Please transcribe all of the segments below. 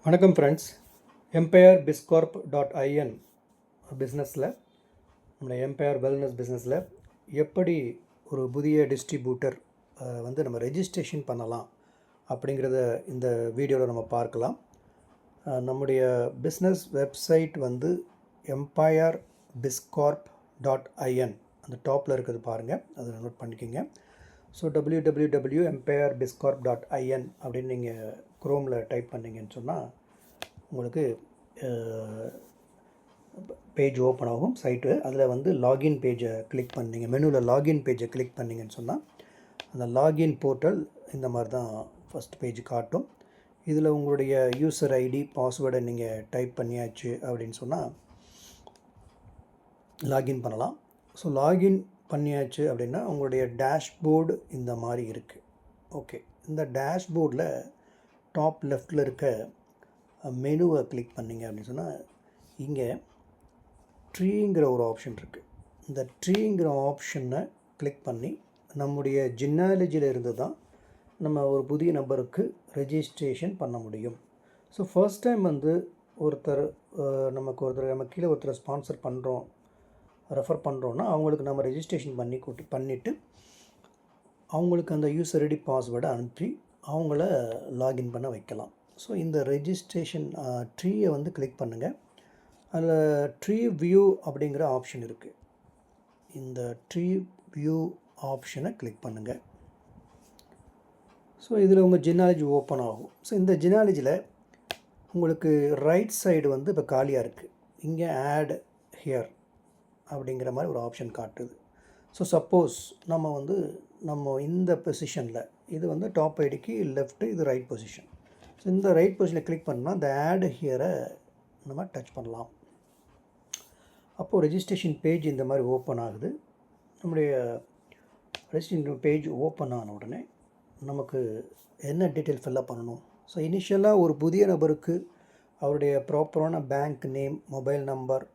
வணக்கம் friends. Empire பிஸ்கார்ப் .in பிஸ்னஸில் நம்மளோட எம்பையர் வெல்னஸ் பிஸ்னஸில் எப்படி ஒரு புதிய டிஸ்ட்ரிபியூட்டர் நம்ம ரெஜிஸ்ட்ரேஷன் பண்ணலாம் அப்படிங்கிறத இந்த வீடியோவில் நம்ம பார்க்கலாம். நம்முடைய பிஸ்னஸ் வெப்சைட் எம்பையர் பிஸ்கார்ப் .in அந்த டாப்பில் இருக்கிறது பாருங்கள், அதை நோட் பண்ணிக்கோங்க. ஸோ www.empirebiscorp.in அப்படின்னு நீங்கள் குரோமில் டைப் பண்ணிங்கன்னு சொன்னால் உங்களுக்கு பேஜ் ஓப்பன் ஆகும், சைட்டு. அதில் லாகின் பேஜை கிளிக் பண்ணிங்க, மெனுவில் லாகின் பேஜை கிளிக் பண்ணிங்கன்னு சொன்னால் அந்த லாகின் போர்ட்டல் இந்த மாதிரி தான் ஃபஸ்ட் பேஜ் காட்டும். இதில் உங்களுடைய யூசர் ஐடி பாஸ்வேர்டை நீங்கள் டைப் பண்ணியாச்சு அப்படின்னு சொன்னால் லாகின் பண்ணலாம். ஸோ லாகின் பண்ணியாச்சு அப்படின்னா உங்களுடைய டேஷ்போர்டு இந்த மாதிரி இருக்குது. ஓகே, இந்த டேஷ்போர்டில் டாப் லெஃப்டில் இருக்க மெனுவை கிளிக் பண்ணிங்க அப்படின்னு சொன்னால் இங்கே ட்ரீங்கிற ஒரு ஆப்ஷன் இருக்குது. இந்த ட்ரீங்கிற ஆப்ஷனை கிளிக் பண்ணி நம்முடைய ஜினாலஜியில் இருந்து தான் நம்ம ஒரு புதிய நபருக்கு ரெஜிஸ்ட்ரேஷன் பண்ண முடியும். ஸோ ஃபர்ஸ்ட் டைம் நம்ம கீழே ஒருத்தரை ஸ்பான்சர் பண்ணுறோம், ரெஃபர் பண்ணுறோன்னா அவங்களுக்கு நம்ம ரெஜிஸ்ட்ரேஷன் பண்ணிவிட்டு அவங்களுக்கு அந்த யூசர் ஐடி பாஸ்வேர்டை அனுப்பி அவங்கள லாகின் பண்ண வைக்கலாம். ஸோ இந்த ரெஜிஸ்ட்ரேஷன் ட்ரீயை கிளிக் பண்ணுங்கள். அதில் ட்ரீ வியூ அப்படிங்கிற ஆப்ஷன் இருக்குது. இந்த ட்ரீ வியூ ஆப்ஷனை கிளிக் பண்ணுங்கள். ஸோ இதில் உங்கள் ஜினாலஜி ஓப்பன் ஆகும். ஸோ இந்த ஜினாலஜியில் உங்களுக்கு ரைட் சைடு இப்போ காலியாக இருக்குது. இங்கே ஆட் ஹியர் அப்படிங்கிற மாதிரி ஒரு ஆப்ஷன் காட்டுது. ஸோ சப்போஸ் நம்ம இந்த பொசிஷனில் இது டாப் ஐடிக்கு லெஃப்ட்டு, இது ரைட் பொசிஷன். ஸோ இந்த ரைட் பொசிஷனில் கிளிக் பண்ணால் இந்த ஆட் ஹியரை நம்ம டச் பண்ணலாம். அப்போது ரெஜிஸ்ட்ரேஷன் பேஜ் இந்த மாதிரி ஓப்பன் ஆகுது. நம்முடைய ரெஜிஸ்ட்ரேஷன் பேஜ் ஓப்பன் ஆன உடனே நமக்கு என்ன டீட்டெயில் ஃபில்லப் பண்ணணும். ஸோ இனிஷியலாக ஒரு புதிய நபருக்கு அவருடைய ப்ராப்பரான bank name, mobile number,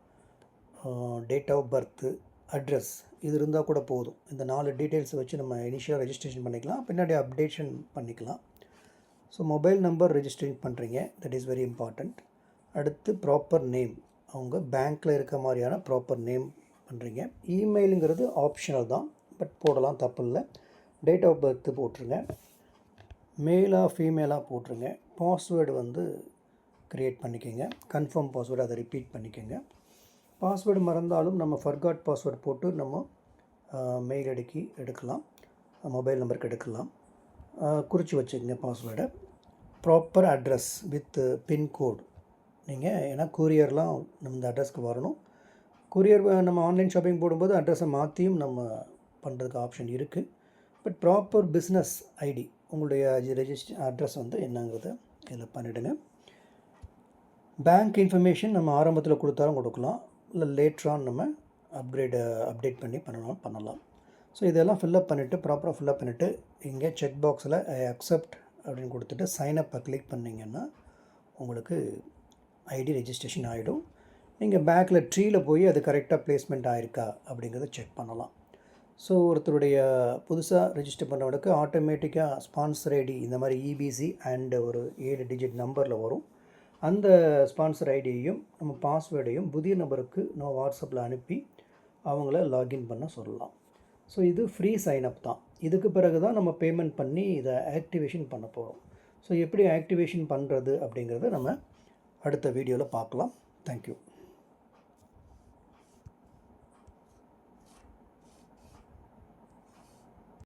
date of birth, address இது இருந்தால் கூட போதும். இந்த 4 டீட்டெயில்ஸை வச்சு நம்ம இனிஷியலாக ரெஜிஸ்ட்ரேஷன் பண்ணிக்கலாம், பின்னாடி அப்டேஷன் பண்ணிக்கலாம். ஸோ மொபைல் நம்பர் ரெஜிஸ்ட்ரேஷன் பண்ணுறீங்க, தட் இஸ் வெரி இம்பார்ட்டண்ட். அடுத்து ப்ராப்பர் நேம், அவங்க பேங்க்கில் இருக்க மாதிரியான ப்ராப்பர் நேம் பண்ணுறீங்க. இமெயிலுங்கிறது ஆப்ஷனல் தான், பட் போடலாம், தப்பு இல்லை. டேட் ஆஃப் பர்த்து போட்டுருங்க, மேலாக ஃபீமேலாக போட்டுருங்க. பாஸ்வேர்டு க்ரியேட் பண்ணிக்கோங்க, கன்ஃபார்ம் பாஸ்வேர்டு, அதை ரிப்பீட் பண்ணிக்கோங்க. பாஸ்வேர்டு மறந்தாலும் நம்ம ஃபர்காட் பாஸ்வேர்டு போட்டு நம்ம மெயில் ஐடிக்கு எடுக்கலாம், மொபைல் நம்பருக்கு எடுக்கலாம். குறித்து வச்சுக்கோங்க பாஸ்வேர்டை. ப்ராப்பர் அட்ரஸ் வித் பின்கோடு நீங்கள், ஏன்னா கூரியர்லாம் நம்ம இந்த அட்ரஸ்க்கு வரணும். கூரியர் நம்ம ஆன்லைன் ஷாப்பிங் போடும்போது அட்ரஸை மாற்றியும் நம்ம பண்ணுறதுக்கு ஆப்ஷன் இருக்குது. பட் ப்ராப்பர் பிஸ்னஸ் ஐடி, உங்களுடைய அட்ரஸ் என்னங்கிறத இதில் பண்ணிவிடுங்க. பேங்க் இன்ஃபர்மேஷன் நம்ம ஆரம்பத்தில் கொடுத்தாலும் கொடுக்கலாம், இல்லை லேட்ரான் நம்ம அப்டேட் பண்ணலாம். ஸோ இதெல்லாம் ஃபில்லப் பண்ணிவிட்டு, ப்ராப்பராக ஃபில்லப் பண்ணிவிட்டு இங்கே செக் பாக்ஸில் ஐ அக்செப்ட் அப்படின்னு கொடுத்துட்டு சைனப்பை கிளிக் பண்ணிங்கன்னா உங்களுக்கு ஐடி ரெஜிஸ்ட்ரேஷன் ஆகிடும். நீங்கள் பேக்கில் ட்ரீயில் போய் அது கரெக்டாக ப்ளேஸ்மெண்ட் ஆகிருக்கா அப்படிங்கிறத செக் பண்ணலாம். ஸோ ஒருத்தருடைய புதுசாக ரெஜிஸ்டர் பண்ணுறவங்களுக்கு ஆட்டோமேட்டிக்காக ஸ்பான்சர் ஐடி இந்த மாதிரி இபிசி அண்டு ஒரு 7 டிஜிட் நம்பரில் வரும். அந்த ஸ்பான்சர் ஐடியையும் நம்ம பாஸ்வேர்டையும் புதிய நபருக்கு நம்ம வாட்ஸ்அப்பில் அனுப்பி அவங்கள லாகின் பண்ண சொல்லலாம். ஸோ இது ஃப்ரீ சைனப் தான். இதுக்கு பிறகு தான் நம்ம பேமெண்ட் பண்ணி இதை ஆக்டிவேஷன் பண்ண போகிறோம். ஸோ எப்படி ஆக்டிவேஷன் பண்ணுறது அப்படிங்கிறத நம்ம அடுத்த வீடியோவில் பார்க்கலாம். தேங்க்யூ.